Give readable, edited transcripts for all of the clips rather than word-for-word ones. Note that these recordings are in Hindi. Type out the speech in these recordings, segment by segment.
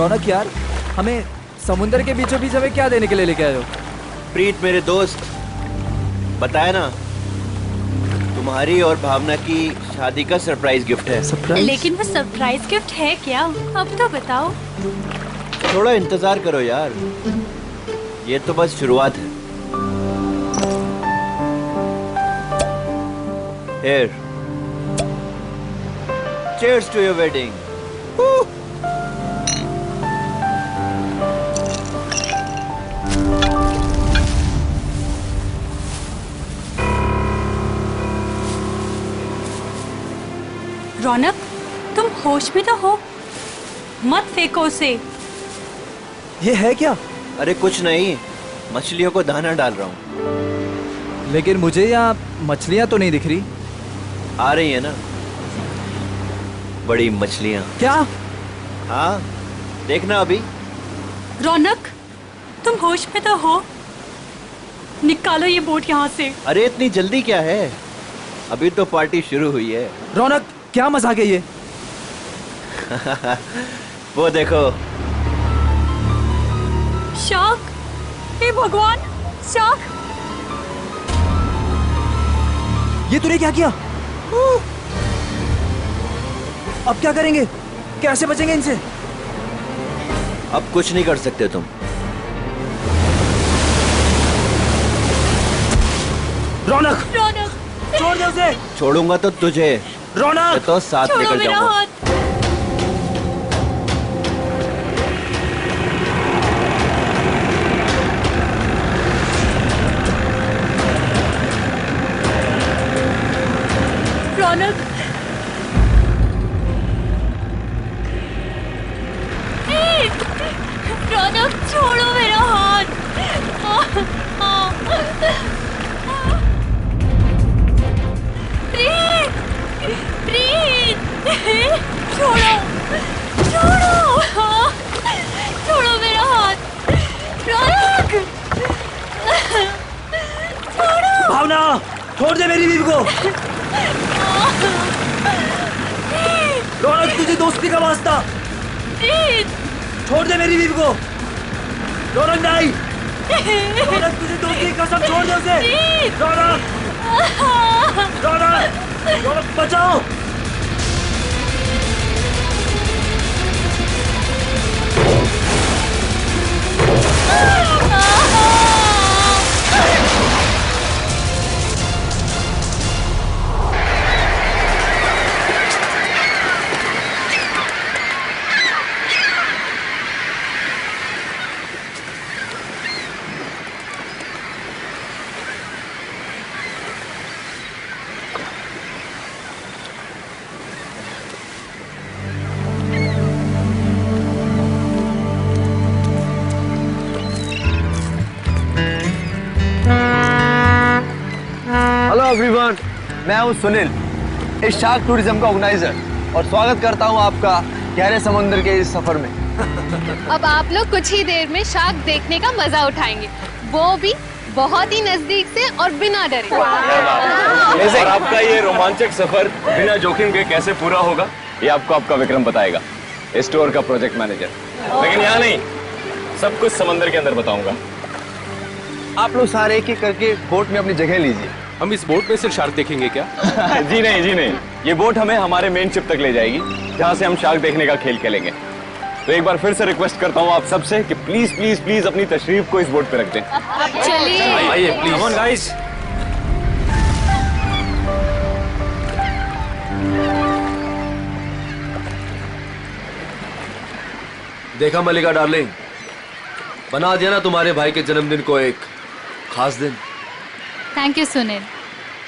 रौनक यार, हमें समुंदर के बीचों बीच हमें क्या देने के लिए लेके आए हो? प्रीत मेरे दोस्त, बताया ना, तुम्हारी और भावना की शादी का सरप्राइज गिफ्ट है। सरप्राइज? लेकिन वो सरप्राइज गिफ्ट है क्या? अब तो बताओ। थोड़ा इंतजार करो यार, ये तो बस शुरुआत है। Here. Cheers to your wedding. रौनक, तुम होश में तो हो? मत फेंको उसे। ये है क्या? अरे कुछ नहीं, मछलियों को दाना डाल रहा हूँ। लेकिन मुझे यहाँ मछलियाँ तो नहीं दिख रही। आ रही है ना, बड़ी मछलियाँ। क्या? हाँ, देखना अभी। रौनक, तुम होश में तो हो? निकालो ये बोट यहाँ से। अरे इतनी जल्दी क्या है, अभी तो पार्टी शुरू हुई है। रौनक, क्या मजाक है ये? वो देखो। शार्क! हे भगवान, शार्क! ये तूने क्या किया? अब क्या करेंगे? कैसे बचेंगे इनसे? अब कुछ नहीं कर सकते तुम। रौनक! रौनक! छोड़ दे उसे! छोड़ूंगा तो तुझे। रौनक! मैं तो साथ छोड़ो निकल मेरा जाऊंगा। हाथ। रौनक! ए, रौनक, छोड़ो मेरा हाथ। प्रीत! प्रीत! छोड़ो! छोड़ो! छोड़ो मेरा हाथ। रौनक! छोड़ो! भावना, छोड़ दे मेरी बीवी को। रौनक, तुझे दोस्ती का वास्ता। प्रीत! छोड़ दे मेरी बीवी को। रौनक नहीं। रौनक, तुझे दोस्ती की कसम, छोड़ दे उसे। प्रीत! रौनक! रौनक! रौनक, बचाओ! हेलो एवरीवन, मैं हूं सुनील, इस शार्क टूरिज्म का ऑर्गेनाइजर, और स्वागत करता हूं आपका गहरे समुद्र के इस सफर में। अब आप लोग कुछ ही देर में शार्क देखने का मजा उठाएंगे, वो भी बहुत ही नजदीक से और बिना डरे। और आपका ये रोमांचक सफर बिना जोखिम के कैसे पूरा होगा, ये आपको आपका विक्रम बताएगा, इस टूर का प्रोजेक्ट मैनेजर। लेकिन यहाँ नहीं, सब कुछ समंदर के अंदर बताऊंगा। आप लोग सारे एक एक करके बोट में अपनी जगह लीजिए। हम इस बोट में सिर्फ शार्क देखेंगे क्या? जी नहीं, जी नहीं, ये बोट हमें हमारे मेन शिप तक ले जाएगी, जहाँ से हम शार्क देखने का खेल खेलेंगे। तो एक बार फिर से रिक्वेस्ट करता हूँ आप सबसे कि प्लीज प्लीज प्लीज अपनी तशरीफ को इस बोट पे रख दें। चलिए। आइए प्लीज। Come on guys. देखा मलिका डार्लिंग, बना दिया ना तुम्हारे भाई के जन्मदिन को एक खास दिन। Thank you Sunil.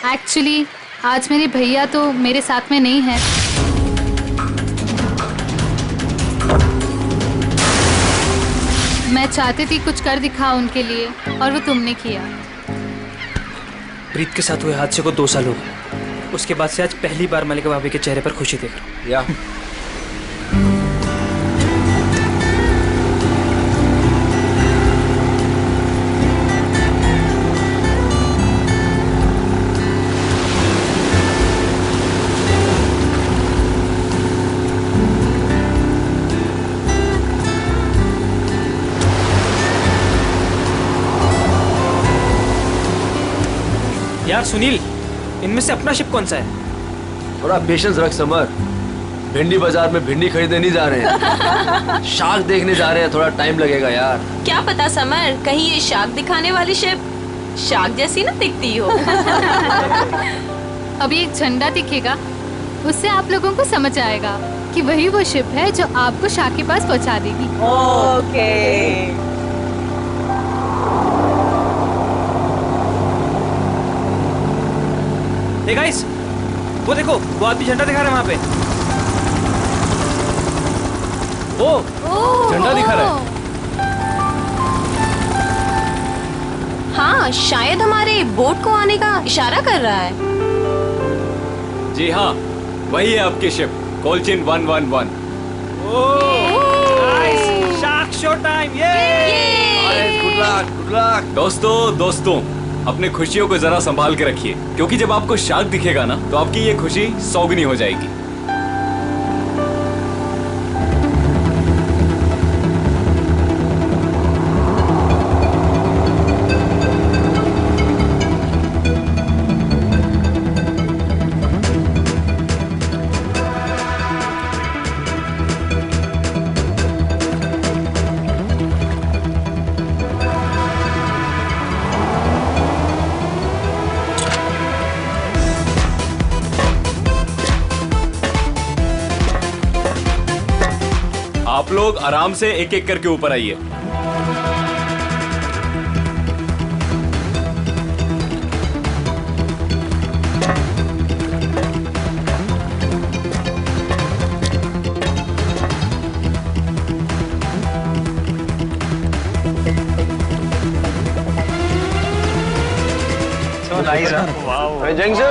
एक्चुअली आज मेरे भैया तो मेरे साथ में नहीं है। मैं चाहती थी कुछ कर दिखा उनके लिए, और वो तुमने किया। प्रीत के साथ हुए हादसे को 2 साल हो गए। उसके बाद से आज पहली बार मलिका भाभी के चेहरे पर खुशी देख रहा हूँ। या यार सुनील, इनमें से अपना शिप कौन सा है? थोड़ा पेशेंस रख समर। भिंडी बाजार में भिंडी खरीदने नहीं जा रहे हैं, शार्क देखने जा रहे हैं। थोड़ा टाइम लगेगा यार। क्या पता समर, कहीं ये शार्क दिखाने वाली शिप शार्क जैसी ना दिखती हो। अभी एक झंडा दिखेगा, उससे आप लोगों को समझ आएगा कि वही वो शिप है जो आपको शार्क के पास पहुंचा देगी। ओके। हे गाइस, वो देखो, वो आदमी झंडा दिखा रहा है वहाँ पे। ओ, झंडा दिखा रहा है। हाँ, शायद हमारे बोट को आने का इशारा कर रहा है। जी हाँ, वही है आपकी शिप, कोलचिन 111। Nice, shark show time. Good luck, good luck. दोस्तों, अपने खुशियों को जरा संभाल के रखिए, क्योंकि जब आपको शार्क दिखेगा ना, तो आपकी ये खुशी सौगनी हो जाएगी। आप लोग आराम से एक एक करके ऊपर आइए।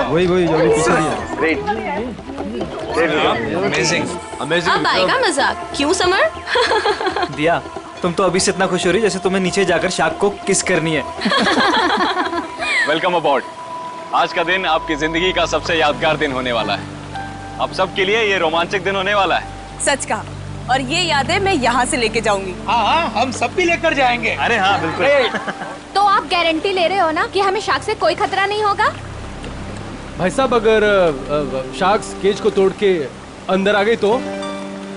वही जो भी पीछे है। Great, amazing. अब आएगा मजाक, क्यों समर? दिया, तुम तो अभी से इतना खुश हो रही जैसे तुम्हें नीचे जाकर शार्क को किस करनी है। वेलकम अबॉर्ड। आज का दिन आपकी जिंदगी का सबसे यादगार दिन होने वाला है। आप सबके लिए ये रोमांचक दिन होने वाला है। सच कहा, और ये यादें मैं यहाँ से लेके जाऊंगी। हाँ, हम सब भी लेकर जाएंगे। अरे हाँ, बिल्कुल। तो आप गारंटी ले रहे हो ना कि हमें शार्क से कोई खतरा नहीं होगा? भाई साहब, अगर शार्क्स केज को तोड़ के अंदर आ गई तो?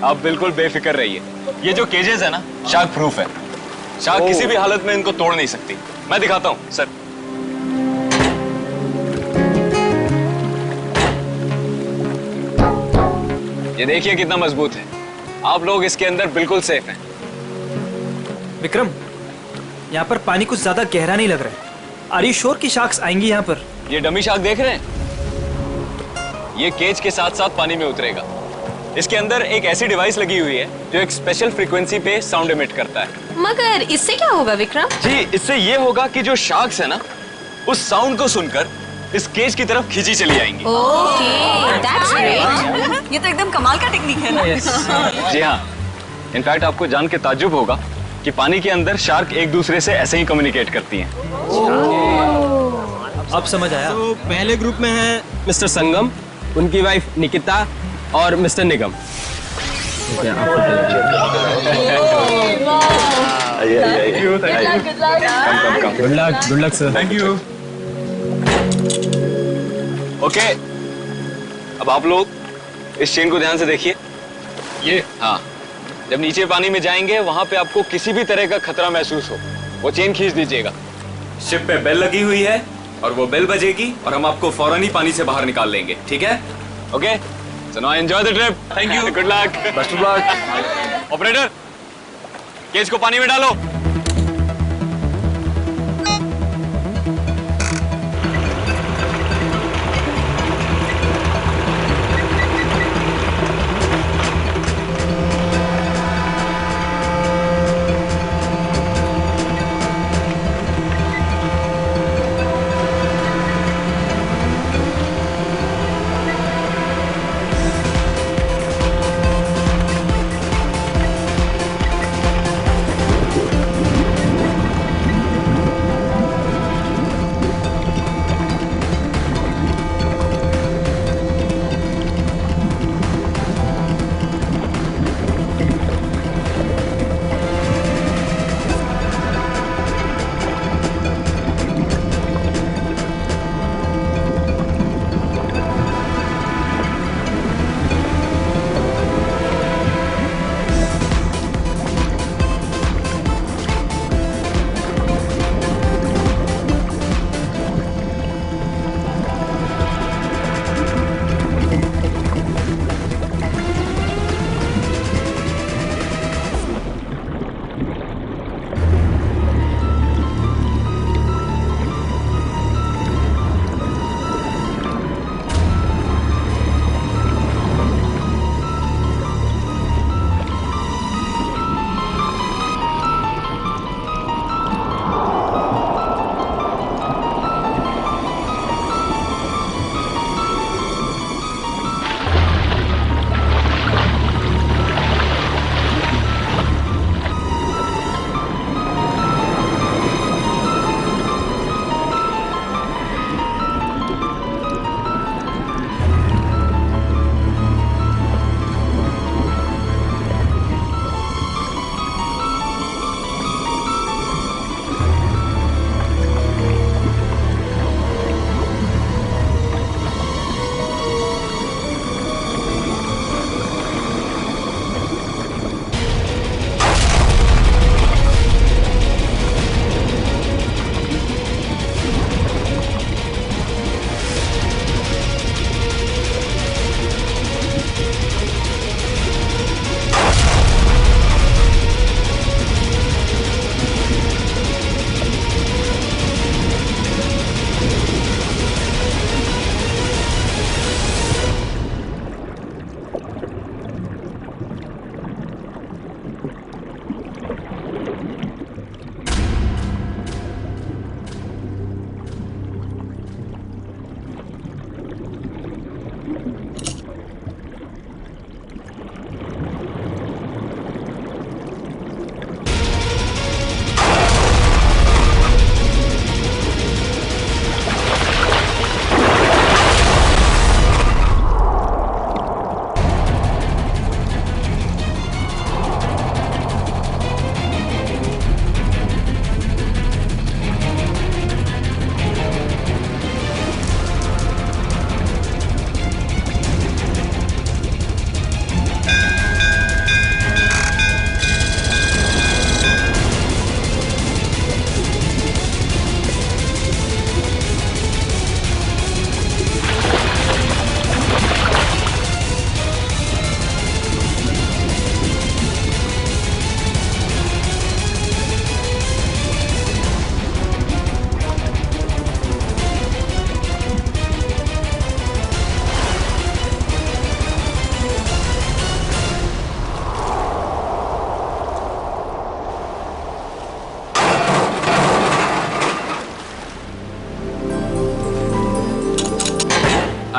आप बिल्कुल बेफिक्र रहिए। ये जो केजेस है ना, शार्क प्रूफ है। शार्क किसी भी हालत में इनको तोड़ नहीं सकती। मैं दिखाता हूँ सर। ये देखिए कितना मजबूत है। आप लोग इसके अंदर बिल्कुल सेफ हैं। विक्रम, यहाँ पर पानी कुछ ज्यादा गहरा नहीं लग रहा है। आर यू श्योर कि शार्क्स आएंगी यहाँ पर? ये डमी शार्क देख रहे हैं? ये केज के साथ साथ पानी में उतरेगा। इसके अंदर एक ऐसी डिवाइस लगी हुई है जो एक स्पेशल फ्रीक्वेंसी पे साउंड एमिट करता है। मगर इससे क्या होगा विक्रम? जी, इससे ये होगा कि जो शार्क्स है ना, उस साउंड को सुनकर इस केज की तरफ खींची चली आएंगी। Okay, that's great. ये तो एकदम कमाल का टेक्निक है ना? जी हाँ, इनफैक्ट आपको जान के ताज्जुब होगा कि पानी के अंदर शार्क एक दूसरे से ऐसे ही कम्युनिकेट करती हैं। अब समझ आया। तो पहले ग्रुप में है मिस्टर संगम, उनकी वाइफ निकिता और mister Nigam. Good luck sir. Thank you. Okay, अब आप लोग इस चेन को ध्यान से देखिए। ये हाँ, जब नीचे पानी में जाएंगे वहां पे आपको किसी भी तरह का खतरा महसूस हो, वो चेन खींच दीजिएगा। शिप पे बेल लगी हुई है और वो बेल बजेगी और हम आपको फौरन ही पानी से बाहर निकाल लेंगे, ठीक है? Okay, so now enjoy the trip. Thank you, good luck, best of luck. Operator, cage को पानी में डालो।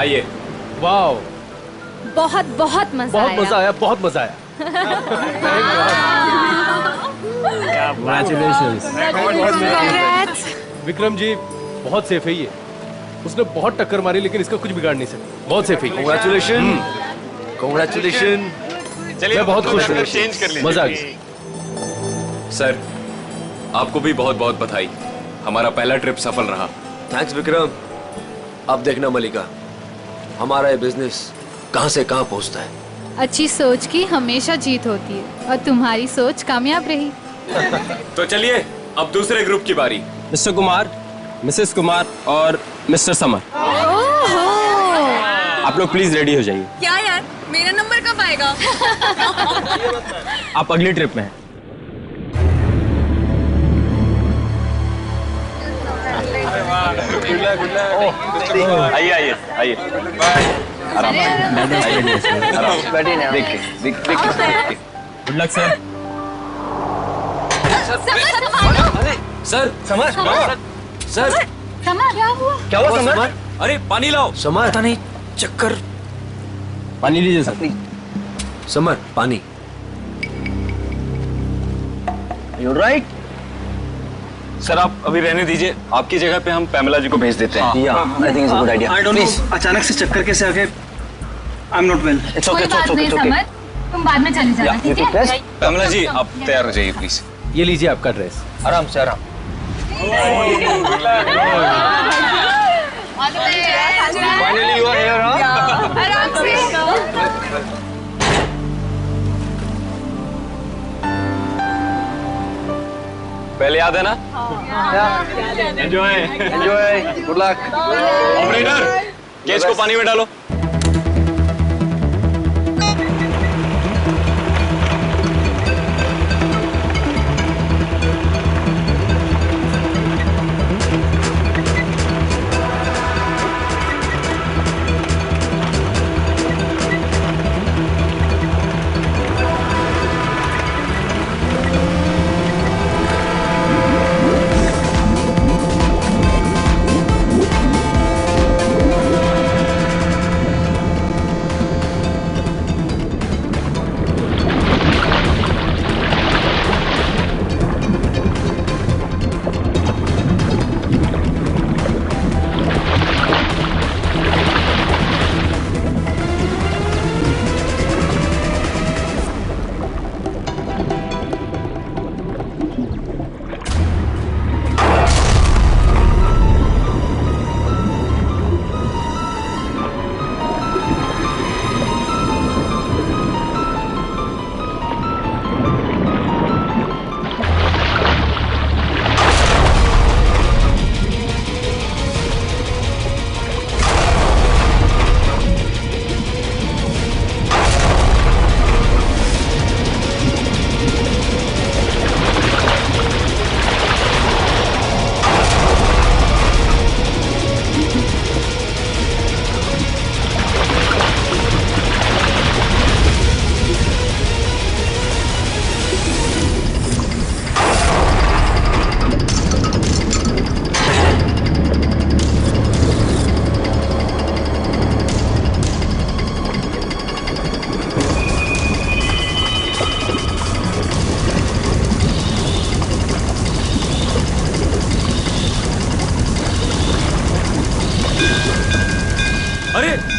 आइए। वाह, बहुत बहुत मजा बहुत आया। मजा आया, बहुत मजा आया। विक्रम जी बहुत सेफ है ये, उसने बहुत टक्कर मारी लेकिन इसका कुछ बिगाड़ नहीं सकता, बहुत सेफ है। Congratulations, congratulations। चलिए मैं बहुत खुश हूँ, चेंज कर लीजिए। मजा आ गया। सर, आपको भी बहुत बहुत बधाई, हमारा पहला ट्रिप सफल रहा। थैंक्स विक्रम। अब देखना मलिका, हमारा ये बिजनेस कहां से कहां पहुंचता है। अच्छी सोच की हमेशा जीत होती है और तुम्हारी सोच कामयाब रही। तो चलिए अब दूसरे ग्रुप की बारी। मिस्टर कुमार, मिसेस कुमार और मिस्टर समर, आप लोग प्लीज रेडी हो जाइए। क्या यार, मेरा नंबर कब आएगा? आप अगली ट्रिप में हैं। आइए आइए आइए, आराम बैठिए। देखिए। Good luck sir. Sir summer, sir summer क्या हुआ? क्या हुआ समर? अरे पानी लाओ। समर, पता नहीं, चक्कर। पानी लीजिए सर। समर पानी। You right. सर आप अभी रहने दीजिए, आपकी जगह पे हम पैमेला जी को भेज देते हैं। या I think it's a good idea. I don't know, अचानक से चक्कर कैसे आ गए। I am not well. It's कोई ओके, बात नहीं समर, तुम बाद में चली जाना, ठीक है? पैमेला जी आप तैयार हो जाइए प्लीज। ये लीजिए आपका ड्रेस। आराम से आराम। Finally you are here. आराम से। पहले याद है ना? Enjoy enjoy, good luck. Operator, cage को पानी में डालो।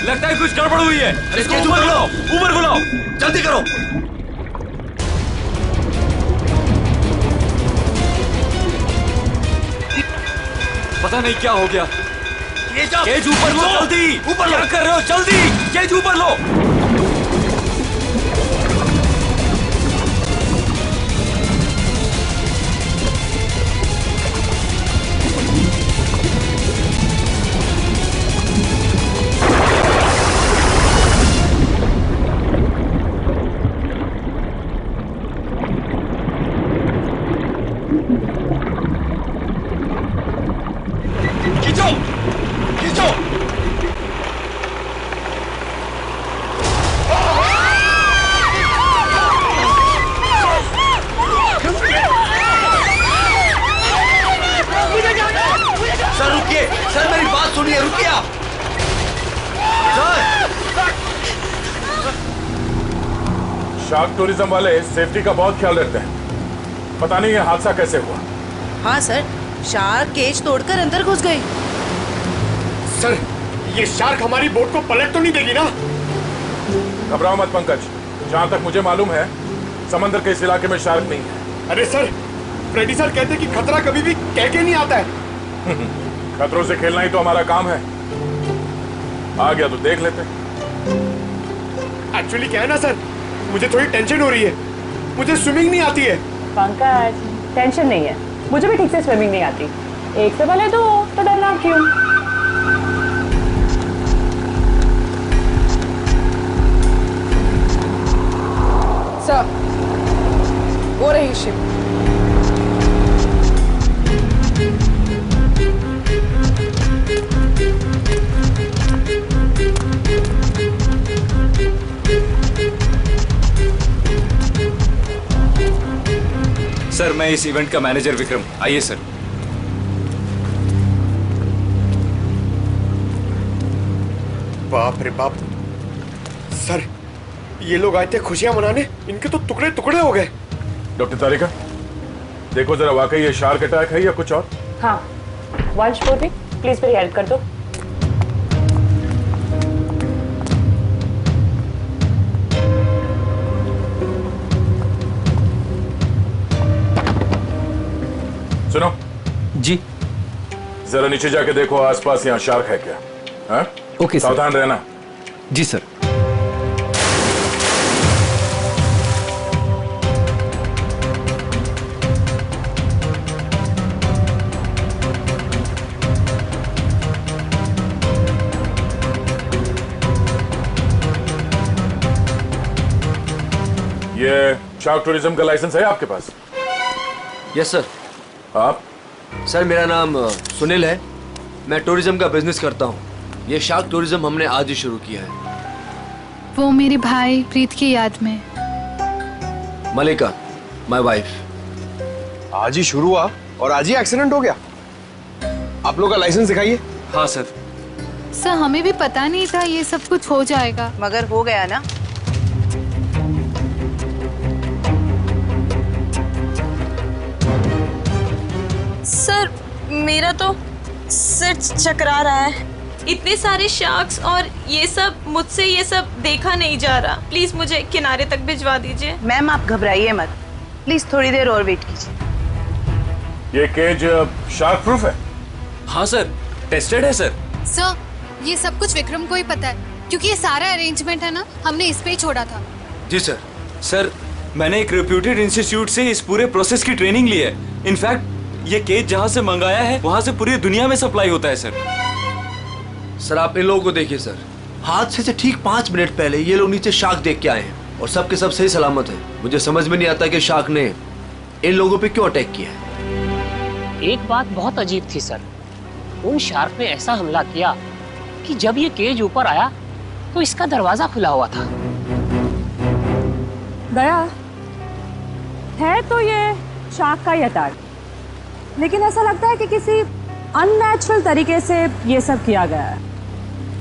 लगता है कुछ गड़बड़ हुई है। इसको ऊपर बुलाओ, ऊपर बुलाओ, जल्दी करो। पता नहीं क्या हो गया। केज ऊपर लो, जल्दी ऊपर। क्या कर रहे हो? जल्दी केज ऊपर लो। खींचो, खींचो। सर रुकिए, सर मेरी बात सुनिए, रुकिए आप। शार्क टूरिज्म वाले सेफ्टी का बहुत ख्याल रखते हैं। पता नहीं ये हादसा कैसे हुआ। हाँ सर, शार्क केज तोड़कर अंदर घुस गए। सर, ये शार्क हमारी बोट को पलट तो नहीं देगी ना? घबराओ मत पंकज, जहाँ तक मुझे मालूम है समंदर के इस इलाके में शार्क नहीं है। अरे सर, फ्रेडी सर कहते कि खतरा कभी भी कह के नहीं आता है। खतरों से खेलना ही तो हमारा काम है। आ गया तो देख लेते। एक्चुअली क्या है ना सर, मुझे थोड़ी टेंशन हो रही है। मुझे स्विमिंग नहीं आती है। पंकज, टेंशन नहीं है, मुझे भी ठीक से स्विमिंग नहीं आती। एक से भले दो, तो डरना क्यों? सर, वो रही शिप। सर, मैं इस इवेंट का मैनेजर विक्रम। आइए सर। बाप रे बाप सर, ये लोग आए थे खुशियां मनाने, इनके तो टुकड़े टुकड़े हो गए। डॉक्टर तारिका, देखो जरा वाकई ये शार्क अटैक है या कुछ और? हाँ, वंश बोटी, प्लीज मेरी हेल्प कर दो। सुनो जी, जरा नीचे जाके देखो आसपास यहाँ शार्क है क्या? हाँ? Okay sir. सावधान रहना। जी सर। ये शार्क टूरिज्म का लाइसेंस है आपके पास? Yes sir. आप? सर, मेरा नाम सुनील है। मैं टूरिज्म का बिजनेस करता हूँ। ये शार्क टूरिज्म हमने आज ही शुरू किया है। वो मेरे भाई प्रीत की याद में। मलिका, माय वाइफ। आज ही शुरू हुआ और आज ही एक्सीडेंट हो गया। आप लोग का लाइसेंस दिखाइए। हाँ सर। सर, हमें भी पता नहीं था ये सब कुछ हो जाएगा। मगर हो गया ना। सर, मेरा तो सिर चकरा रहा है। इतने सारे शार्क्स और ये सब, मुझसे ये सब देखा नहीं जा रहा। प्लीज मुझे किनारे तक भिजवा दीजिए। मैम, आप घबराइए मत, प्लीज थोड़ी देर और वेट कीजिए। ये केज शार्क प्रूफ है? हाँ सर, टेस्टेड है सर। सर, ये सब कुछ विक्रम को ही पता है, क्योंकि ये सारा अरेंजमेंट है ना, हमने इस पे ही छोड़ा था। जी सर। सर, मैंने एक रेप्यूटेड इंस्टीट्यूट से इस पूरे प्रोसेस की ट्रेनिंग ली है। इनफैक्ट ये केज जहाँ से मंगाया है वहाँ से पूरी दुनिया में सप्लाई होता है सर। सर, आप इन लोगों को देखिए सर। हादसे से ठीक 5 मिनट पहले ये लोग नीचे शार्क देख के आए हैं और सबके सब सही सलामत है। मुझे समझ में नहीं आता कि शार्क ने इन लोगों पे क्यों अटैक किया है। एक बात बहुत अजीब थी सर, उन शार्क ने ऐसा हमला किया कि जब ये केज ऊपर आया तो इसका दरवाजा खुला हुआ था। दया, है तो ये शार्क का ही अटैक, लेकिन ऐसा लगता है कि किसी अननेचुरल तरीके से ये सब किया गया है।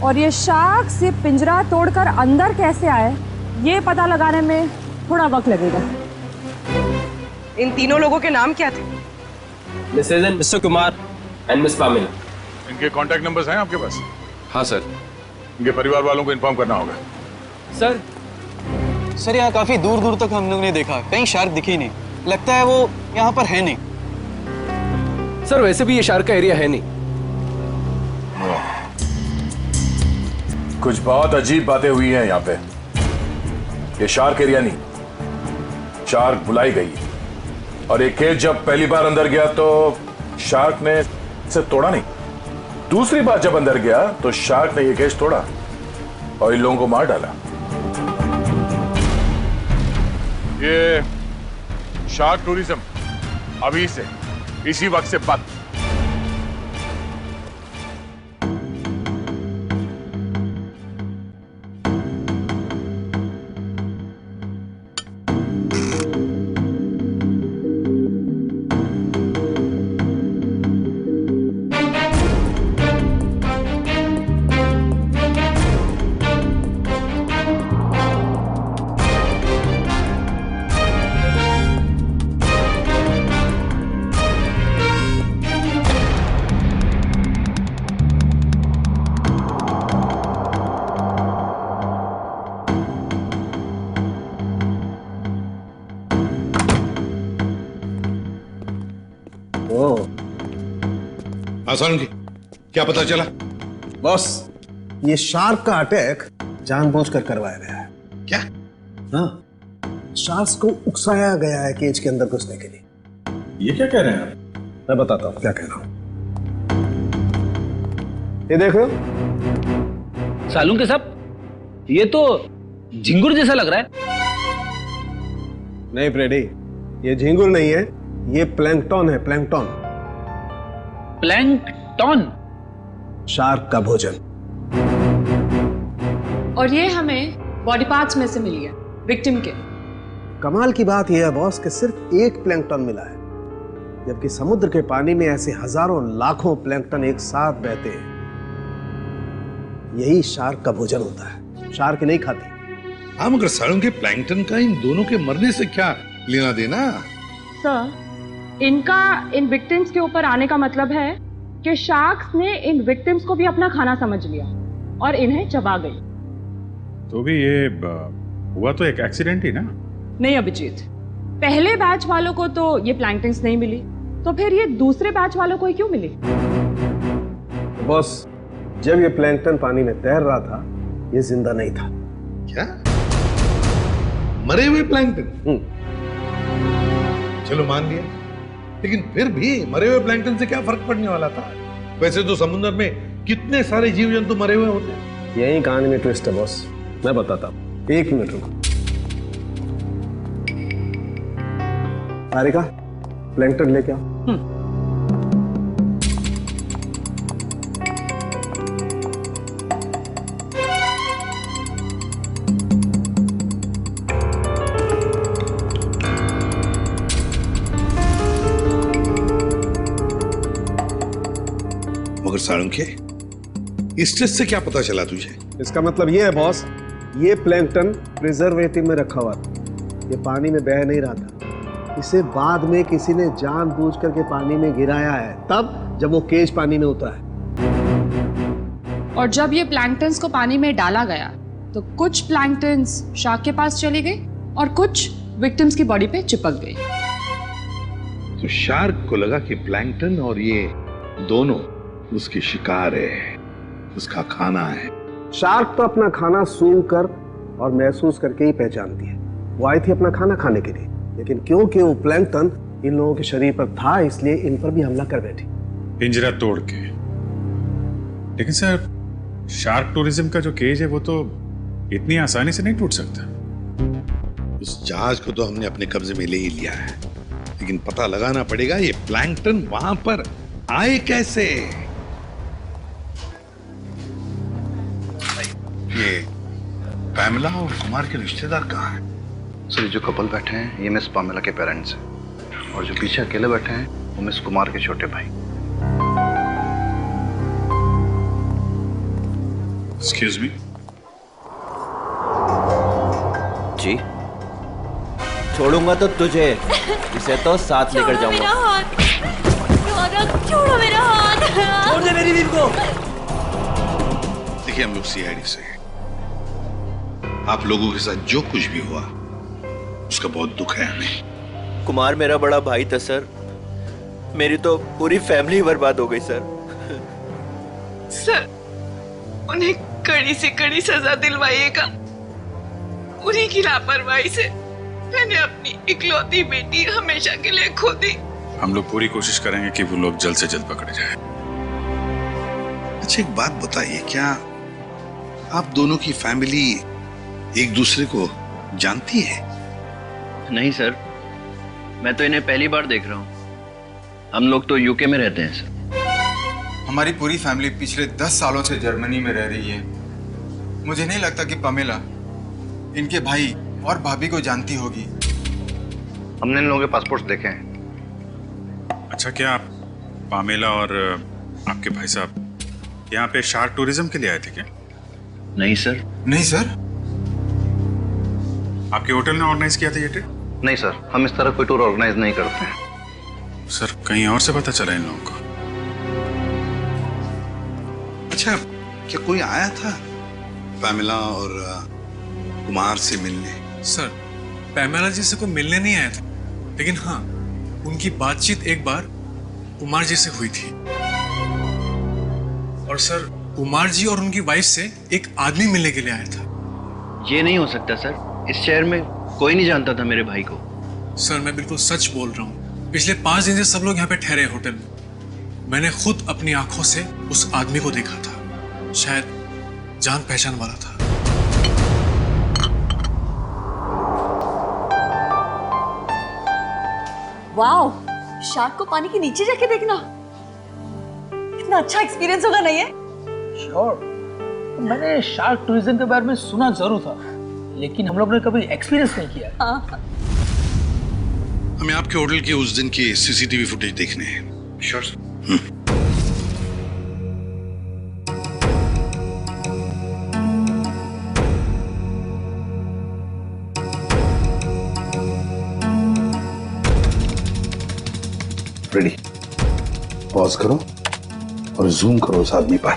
और ये शार्क से पिंजरा तोड़कर अंदर कैसे आए, ये पता लगाने में थोड़ा वक्त लगेगा। इन तीनों लोगों के नाम क्या थे? Mister Kumar and miss Pamela. इनके कॉन्टैक्ट नंबर्स हैं आपके पास? हाँ सर। इनके परिवार वालों को इन्फॉर्म करना होगा। सर, यहाँ काफी दूर दूर तक हम लोग ने देखा, कहीं शार्क दिखी नहीं। लगता है वो यहाँ पर है नहीं। सर, वैसे भी ये शार्क का एरिया है नहीं। कुछ बहुत अजीब बातें हुई हैं यहाँ पे। ये शार्क एरिया नहीं, शार्क बुलाई गई। और एक केज जब पहली बार अंदर गया तो शार्क ने इसे तोड़ा नहीं। दूसरी बार जब अंदर गया तो शार्क ने ये केज तोड़ा और इन लोगों को मार डाला। ये शार्क टूरिज्म अभी से इसी वक्त से बंद। आसान की क्या पता चला? बॉस, ये शार्क का अटैक जानबूझकर करवाया गया है। क्या? हाँ, शार्क को उकसाया गया है केज के अंदर घुसने के लिए। ये क्या कह रहे हैं आप? मैं बताता हूँ क्या कह रहा हूँ। ये देखो सालून के साहब, ये तो झिंगुर जैसा लग रहा है। नहीं फ्रेडी, ये झिंगुर नहीं है, ये प्लैंकटन है। प्लैंकटन। प्लैंकटन? शार्क का भोजन। और ये हमें बॉडी पार्ट्स में से मिली है विक्टिम के। कमाल की बात यह है बॉस कि सिर्फ एक प्लैंकटन मिला है, जबकि समुद्र के पानी में ऐसे हजारों लाखों प्लैंकटन एक साथ बहते हैं। यही शार्क का भोजन होता है। शार्क नहीं खाती। हाँ, मगर सालुंके प्लैंकटन का इन दोनों के मरने से क्या लेना देना? सर, इनका इन विक्टिम्स के ऊपर आने का मतलब है कि शार्क्स ने इन विक्टिम्स को भी अपना खाना समझ लिया और इन्हें चबा गई। तो भी ये हुआ तो एक एक्सीडेंट ही ना? नहीं अभिजीत, पहले बैच वालों को तो ये प्लैंकटन्स नहीं मिली, तो फिर ये दूसरे बैच वालों को ही क्यों मिली? बॉस, जब ये प्लैंकटन पानी में तैर रहा था, ये जिंदा नहीं था। क्या? मरे हुए प्लैंकटन? चलो मान लिया, लेकिन फिर भी मरे हुए प्लैंकटन से क्या फर्क पड़ने वाला था? वैसे तो समुद्र में कितने सारे जीव जंतु मरे हुए होते हैं। यही कहानी में ट्विस्ट है बॉस, मैं बताता हूँ। 1 मिनट रुको। सारिका, प्लैंकटन लेके आओ। मगर सालुंके, इस टेस्ट से क्या पता चला तुझे? इसका मतलब ये है बॉस, ये प्लैंकटन प्रिजर्वेटिव में रखा हुआ था। ये पानी में बह नहीं रहा था। इसे बाद में किसी ने जानबूझ करके पानी में गिराया है, तब जब वो केज पानी में उतरा है। और जब ये प्लैंकटन्स को पानी में डाला गया तो कुछ प्लैंकटन्स शार्क के पास चली गई और कुछ विक्टिम्स की बॉडी पे चिपक गई। तो शार्क को लगा कि प्लैंकटन और ये दोनों उसकी शिकार है, उसका खाना है। शार्क तो अपना खाना सूंघ कर और महसूस करके ही पहचानती है। वो आई थी अपना खाना खाने के लिए, लेकिन क्योंकि वो प्लैंकटन इन लोगों के शरीर पर था, इसलिए इन पर भी हमला कर बैठी। पिंजरा तोड़ के। लेकिन सर, शार्क टूरिज्म का जो केज है वो तो इतनी आसानी से नहीं टूट सकता। उस जहाज को तो हमने अपने कब्जे में ले ही लिया है, लेकिन पता लगाना पड़ेगा ये प्लैंकटन वहां पर आए कैसे। ये पैमेला और कुमार के रिश्तेदार कहाँ हैं? सर, जो कपल बैठे हैं ये मिस पामेला के पेरेंट्स हैं, और जो पीछे अकेले बैठे हैं वो मिस कुमार के छोटे भाई। Excuse me. जी, छोड़ूंगा तो तुझे, इसे तो साथ लेकर जाऊंगा। मेरा हाथ, छोड़ो मेरा हाथ। छोड़ दे मेरी बीवी को। देखिए, हम लोग सीआईडी से हैं। आप लोगों के साथ जो कुछ भी हुआ उसका बहुत दुख है हमें। कुमार मेरा बड़ा भाई था सर, मेरी तो पूरी फैमिली बर्बाद हो गई सर। सर, उन्हें कड़ी से कड़ी सजा दिलवाइएगा। उन्हीं की लापरवाही से मैंने अपनी इकलौती बेटी हमेशा के लिए खो दी। हम लोग पूरी कोशिश करेंगे कि वो लोग जल्द से जल्द पकड़े जाएं। अच्छा, एक बात बताइए, क्या आप दोनों की फैमिली एक दूसरे को जानती है? नहीं सर, मैं तो इन्हें पहली बार देख रहा हूँ। हम लोग तो यूके में रहते हैं सर। हमारी पूरी फैमिली पिछले 10 सालों से जर्मनी में रह रही है। मुझे नहीं लगता कि पमेला इनके भाई और भाभी को जानती होगी। हमने इन लोगों के पासपोर्ट देखे हैं। अच्छा, क्या आप पामेला और आपके भाई साहब यहाँ पे शार्क टूरिज्म के लिए आए थे क्या? नहीं सर। नहीं सर? आपके होटल ने ऑर्गेनाइज किया था ये ट्रिप? नहीं सर, हम इस तरह कोई टूर ऑर्गेनाइज नहीं करते हैं। सर, कहीं और से पता चला इन लोगों को? अच्छा, क्या कोई आया था पैमेला और कुमार से मिलने? सर, पैमेला जी से कोई मिलने नहीं आया था, लेकिन हाँ, उनकी बातचीत एक बार कुमार जी से हुई थी। और सर, कुमार जी और उनकी वाइफ से एक आदमी मिलने के लिए आया था। ये नहीं हो सकता सर, इस शहर में कोई नहीं जानता था मेरे भाई को। सर, मैं बिल्कुल सच बोल रहा हूँ। पिछले 5 दिन से सब लोग यहाँ पे ठहरे हैं होटल में। मैंने खुद अपनी आंखों से उस आदमी को देखा था। शायद जान पहचान वाला था। वाओ, शार्क को पानी के नीचे जाके देखना कितना अच्छा एक्सपीरियंस होगा नहीं है? श्योर। मैंने शार्क टूरिज्म के बारे में सुना जरूर था, लेकिन हम लोग ने कभी एक्सपीरियंस नहीं किया। हाँ। हमें आपके होटल की उस दिन की सीसीटीवी फुटेज देखने हैं। Sure sir. रेडी, पॉज करो और जूम करो उस आदमी पर।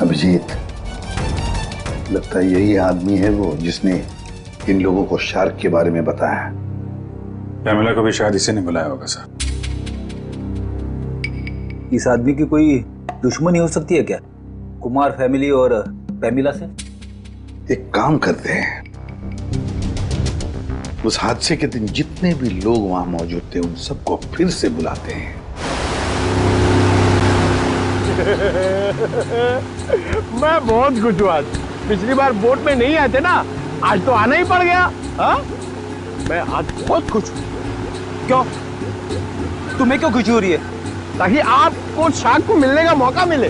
अभिजीत, लगता है यही आदमी है वो जिसने इन लोगों को शार्क के बारे में बताया। पैमेला को भी शायद इसी ने बुलाया होगा सर। इस आदमी की कोई दुश्मनी हो सकती है क्या, कुमार फैमिली और पैमेला से? एक काम करते हैं, उस हादसे के दिन जितने भी लोग वहां मौजूद थे उन सबको फिर से बुलाते हैं। मैं बहुत खुश हूँ आज। पिछली बार बोट में नहीं आए थे ना, आज तो आना ही पड़ गया। हाँ, मैं आज बहुत खुश हूँ। क्यों? तुम्हें क्यों खुशी हो रही है? ताकि आपको शार्क को मिलने का मौका मिले।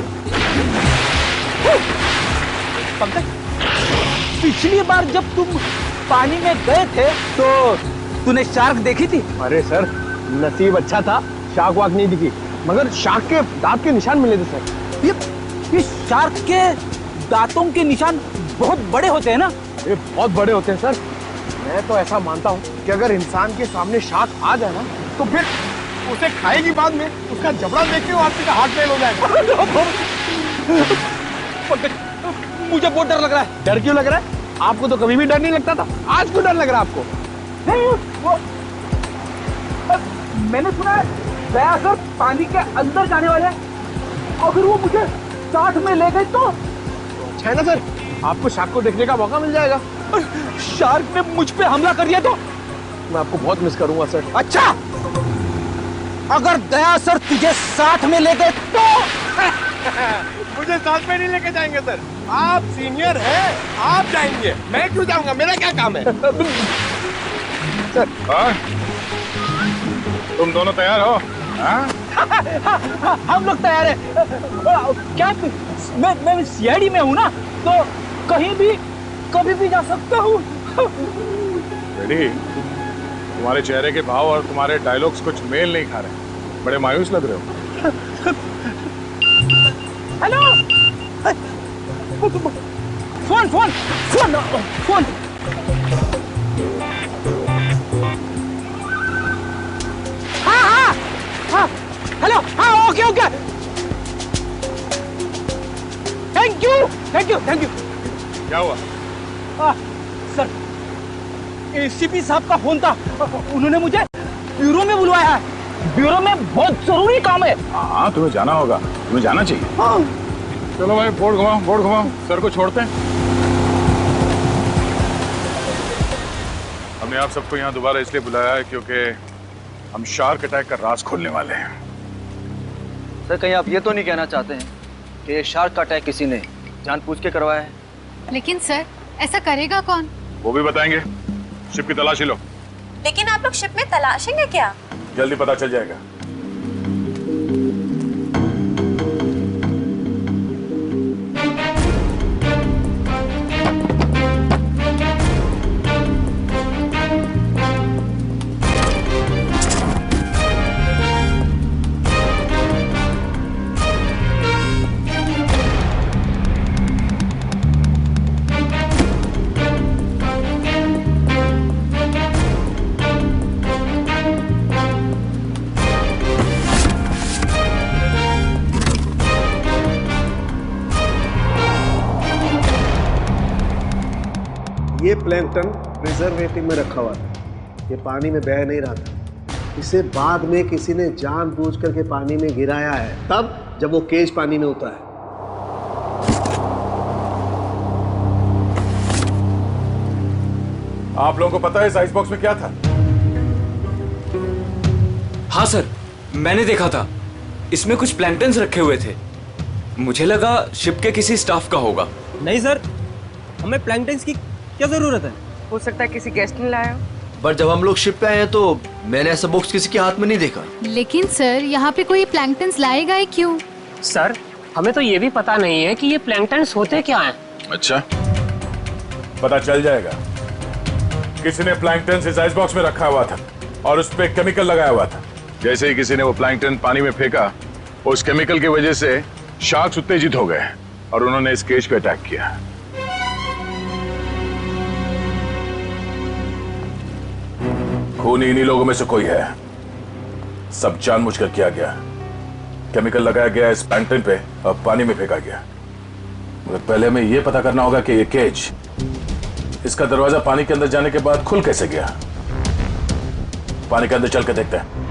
पिछली बार जब तुम पानी में गए थे तो तूने शार्क देखी थी? अरे सर, नसीब अच्छा था, शार्क वाक नहीं दिखी, मगर शार्क के दांत के निशान मिले थे सर। ये शार्क के दांतों के निशान बहुत बड़े होते हैं ना? ये बहुत बड़े होते हैं सर। मैं तो ऐसा मानता हूँ कि अगर इंसान के सामने शार्क आ जाए ना, तो फिर उसे खाएगी बाद में उसका जबड़ा देख के वो आदमी का हार्ट फेल हो जाएगा। मुझे बहुत डर लग रहा है। डर क्यों लग रहा है? आपको तो कभी भी डर नहीं लगता था, आज क्यों डर लग रहा है आपको? नहीं, वो मैंने सुना है दया सर पानी के अंदर जाने वाले हैं। अगर वो मुझे साथ में ले गए तो अच्छा है ना सर, आपको शार्क को देखने का मौका मिल जाएगा। शार्क ने मुझ पे हमला कर दिया तो मैं आपको बहुत मिस करूंगा सर। अच्छा, अगर दया सर तुझे साथ में ले गए तो? मुझे साथ में नहीं लेके जाएंगे सर, आप सीनियर हैं, आप जाएंगे, मैं क्यों जाऊंगा, मेरा क्या काम है? सर, तुम दोनों तैयार हो? हम लोग तैयार हैं। क्या मैं सीआईडी में हूँ ना, तो कहीं भी कभी भी जा सकता हूँ। रेडी? तुम्हारे चेहरे के भाव और तुम्हारे डायलॉग्स कुछ मेल नहीं खा रहे, बड़े मायूस लग रहे हो। Hello, phone phone phone phone. हाँ हाँ हाँ, हेलो, हाँ, okay okay, thank you thank you thank you. क्या हुआ? सर, एसीपी साहब का फोन था, उन्होंने मुझे ब्यूरो में बुलवाया है। ब्यूरो में बहुत जरूरी काम है। हाँ, तुम्हें जाना होगा, तुम्हें जाना चाहिए। हाँ। चलो भाई, बोर्ड घुमाओ, सर को छोड़ते हैं। हमने आप सबको यहाँ दोबारा इसलिए बुलाया है क्योंकि हम शार्क अटैक का राज खोलने वाले हैं। सर, कहीं आप ये तो नहीं कहना चाहते हैं कि ये शार्क का अटैक किसी ने जानबूझ के करवाया है? लेकिन सर, ऐसा करेगा कौन? वो भी बताएंगे। शिप की तलाशी लो। लेकिन आप लोग शिप में तलाशेंगे क्या? जल्दी पता चल जाएगा। ये प्लैंकटन प्रिजर्वेटिव में रखा हुआ था। ये पानी में बह नहीं रहा था। इसे बाद में किसी ने जानबूझ करके पानी में गिराया है, तब जब वो केज पानी में उतरा है। आप लोगों को पता है इस आइस बॉक्स में क्या था? हाँ सर, मैंने देखा था। इसमें कुछ प्लैंकटन्स रखे हुए थे। मुझे लगा शिप के किसी स्टाफ का होगा। नहीं सर, हमें प्लैंकटन्स की क्या जरूरत है? हो सकता है किसी गेस्ट ने लाया हो। पर जब हम लोग शिप पे आए हैं तो मैंने ऐसा बॉक्स किसी के हाथ में नहीं देखा। लेकिन सर, यहाँ पे कोई प्लैंकटन्स लाएगा ही क्यों? सर, हमें तो ये भी पता नहीं है कि ये प्लैंकटन्स होते क्या हैं। अच्छा, पता चल जाएगा। किसी ने प्लैंकटन इस आइस बॉक्स में रखा हुआ था और उस पे केमिकल लगाया हुआ था। जैसे ही किसी ने वो प्लैंकटन पानी में फेंका, उस केमिकल की वजह से शार्क्स उत्तेजित हो गए और उन्होंने इस केज पे अटैक किया। खून इन्हीं लोगों में से कोई है। सब जानबूझकर किया गया। केमिकल लगाया गया इस प्लैंकटन पे और पानी में फेंका गया। मगर पहले हमें यह पता करना होगा कि ये केज, इसका दरवाजा पानी के अंदर जाने के बाद खुल कैसे गया। पानी के अंदर चल के देखते हैं।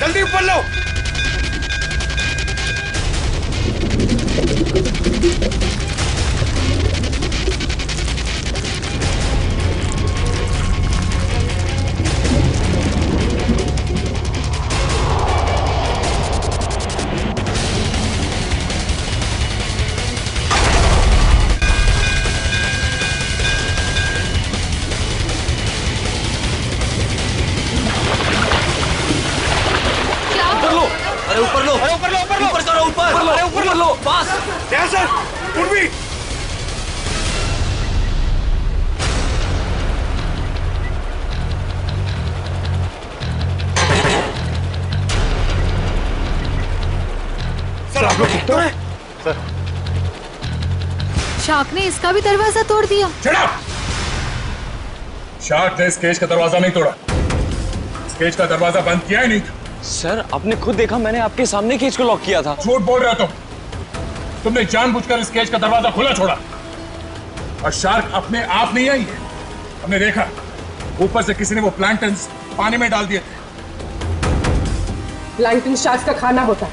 जल्दी ऊपर लो। अरे ऊपर लो, अरे ऊपर लो, ऊपर लो, ऊपर करो, ऊपर, अरे ऊपर लो, पास। यहाँ सर, उर्वी। सर आप लोग ठीक तो हैं? सर शार्क ने इसका भी दरवाजा तोड़ दिया। शार्क ने इस केज का दरवाजा नहीं तोड़ा, इस केज का दरवाजा बंद किया ही नहीं था। सर आपने खुद देखा, मैंने आपके सामने केज को लॉक किया था। झूठ बोल रहे हो तुमने जानबूझकर इस केज का दरवाजा खुला छोड़ा। और शार्क अपने आप नहीं आई है, हमने देखा ऊपर से किसी ने वो प्लैंक्टन्स पानी में डाल दिए थे। प्लैंक्टन शार्क्स का खाना होता है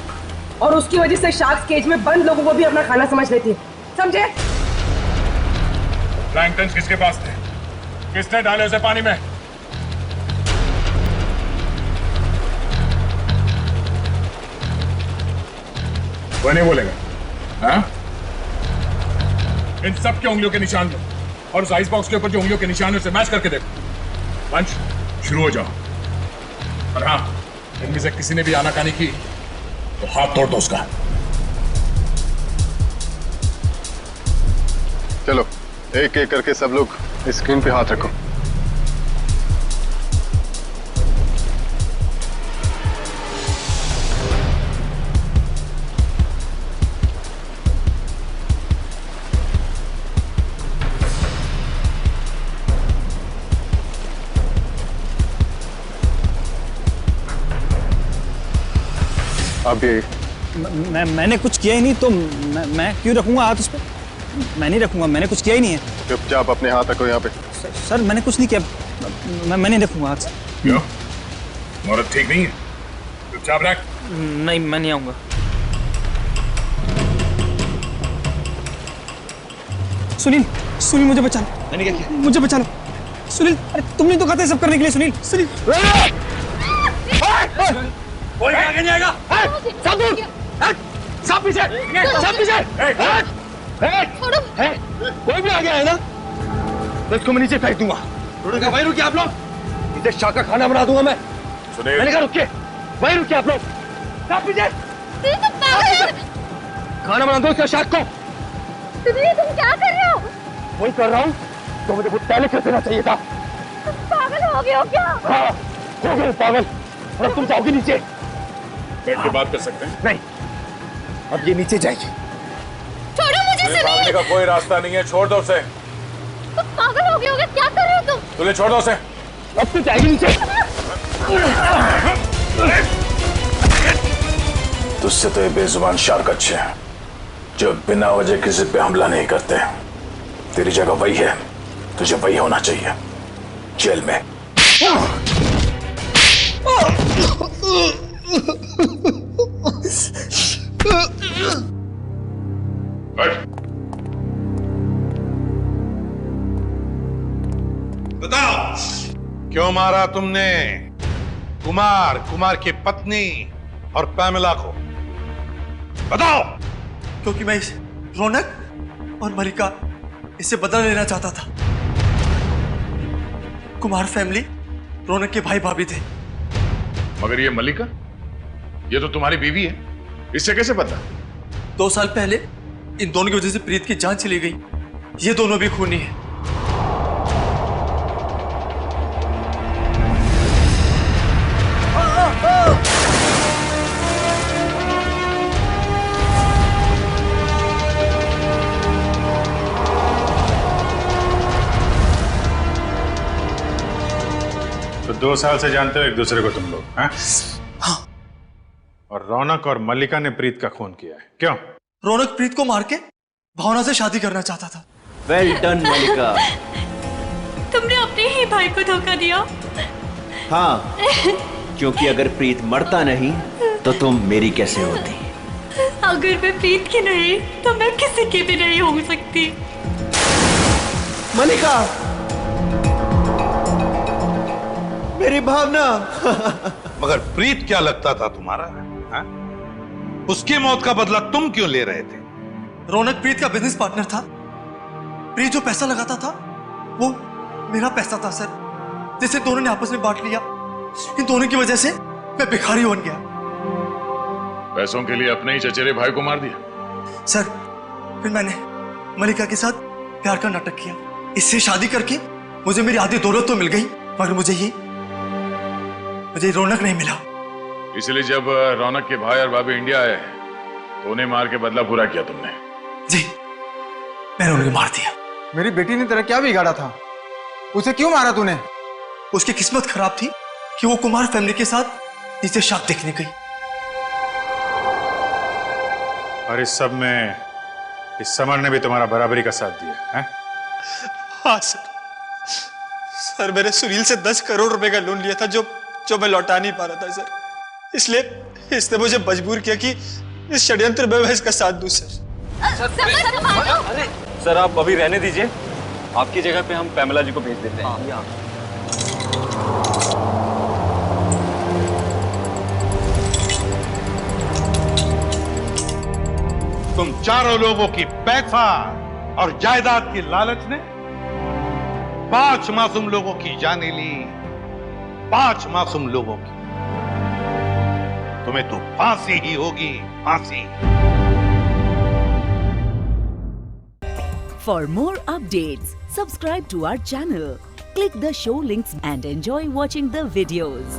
और उसकी वजह से शार्क्स केज में बंद लोगों को भी अपना खाना समझ लेती है, समझे? प्लैंक्टन्स किसके पास थे? किसने डाले उसे पानी में? वो नहीं बोलेगा। हाँ? इन सब के उंगलियों के निशान लो और उस आइस बॉक्स के ऊपर जो उंगलियों के निशान है उसे मैच करके देखो। लंच शुरू हो जाओ। और हाँ, इनमें से किसी ने भी आनाकानी की तो हाथ तोड़ दो उसका। चलो एक एक करके सब लोग स्क्रीन पे हाथ रखो। अब ये मैंने कुछ किया ही नहीं तो मैं क्यों रखूंगा हाथ उस पर? मैं नहीं रखूंगा, मैंने कुछ किया ही नहीं है। चुपचाप अपने हाथ रखो यहाँ पे। सर मैंने कुछ नहीं किया, मैं नहीं रखूंगा हाथ। क्यों? औरत ठीक नहीं है? चुपचाप रख। नहीं, मैं नहीं आऊंगा। सुनील, सुनील मुझे बचा लो। मैंने क्या किया? मुझे बचा लो सुनील। अरे तुमने तो कहा था सब करने के लिए। सुनील, सुनील कोई आगे नहीं आएगा। सब दूर, सब पीछे, सब पीछे। कोई भी आगे आए ना तो इसको मैं नीचे फेंक दूंगा। वहीं रुकिए आप लोग, इसे शाह का खाना बना दूंगा मैं। मैंने कहा रुकिए, वहीं रुकिए आप लोग। सब पीछे, खाना बना दो इसका शाह को। तुम क्या कर रहे हो? वही कर रहा हूँ तो मुझे बहुत पहले कर देना चाहिए था। पागल हो गए हो क्या? हाँ, हो गए पागल। और तुम जाओगे नीचे। बैठ के बात कर सकते हैं? नहीं, अब ये नीचे जाएगी। छोड़ो मुझे सुनील। भागने का कोई रास्ता नहीं है, छोड़ दो उसे। तुम पागल हो गए हो क्या कर रहे हो तुम? तुझे छोड़ दो उसे। अब तो जाएगी नीचे। तुझसे तो ये बेजुबान शार्क अच्छे हैं जो बिना वजह किसी पे हमला नहीं करते। तेरी जगह वही है, तुझे वही होना चाहिए, जेल में। बताओ क्यों मारा तुमने कुमार की पत्नी और पैमेला को? बताओ। क्योंकि मैं रौनक और मलिका इससे बदला लेना चाहता था। कुमार फैमिली रौनक के भाई भाभी थे। मगर ये मलिका, ये तो तुम्हारी बीवी है, इससे कैसे पता? 2 साल पहले इन दोनों की वजह से प्रीत की जान चली गई। ये दोनों भी खूनी हैं। तो 2 साल से जानते हो एक दूसरे को तुम लोग? हाँ? और रौनक और मल्लिका ने प्रीत का खून किया है, क्यों? रौनक प्रीत को मार के भावना से शादी करना चाहता था। वेल डन मल्लिका। तुम भाई को धोखा दिया? हाँ, क्योंकि अगर प्रीत मरता नहीं तो तुम मेरी कैसे होती? अगर मैं प्रीत की नहीं तो मैं किसी की भी नहीं हो सकती। मलिका, मेरी भावना। मगर प्रीत क्या लगता था तुम्हारा? हा? उसकी मौत का बदला तुम क्यों ले रहे थे? रौनक प्रीत का बिजनेस पार्टनर था। प्रीत जो पैसा लगाता था वो मेरा पैसा था सर, जिसे दोनों ने आपस में बांट लिया। इन दोनों की वजह से मैं भिखारी बन गया। पैसों के लिए अपने ही चचेरे भाई को मार दिया? सर, फिर मैंने मलिका के साथ प्यार का नाटक किया। इससे शादी करके मुझे मेरी आधी दौलत तो मिल गई, मगर मुझे रौनक नहीं मिला। इसलिए जब रौनक के भाई और भाभी इंडिया आए तो उन्हें मार के बदला पूरा किया तुमने? जी, मैंने उन्हें मार दिया। मेरी बेटी ने तेरा क्या बिगाड़ा था? उसे क्यों मारा तूने? उसकी किस्मत खराब थी कि वो कुमार फैमिली के साथ नीचे शाक देखने गई। और इस सब में इस समर ने भी तुम्हारा बराबरी का साथ दिया है? हाँ सर, मैंने सुनील से 10 करोड़ रुपए का लोन लिया था जो मैं लौटा नहीं पा रहा था सर। इसलिए इसने मुझे मजबूर किया कि इस षड्यंत्र में मैं इसका साथ दूं सर। सर आप अभी रहने दीजिए, आपकी जगह पे हम पैमेला जी को भेज देते हैं। तुम चारों लोगों की पैसा और जायदाद की लालच ने 5 मासूम लोगों की जानें ली। 5 मासूम लोगों की। तुम्हें तो फांसी ही होगी, फांसी। For more updates, subscribe to our channel, click the show links and enjoy watching the videos.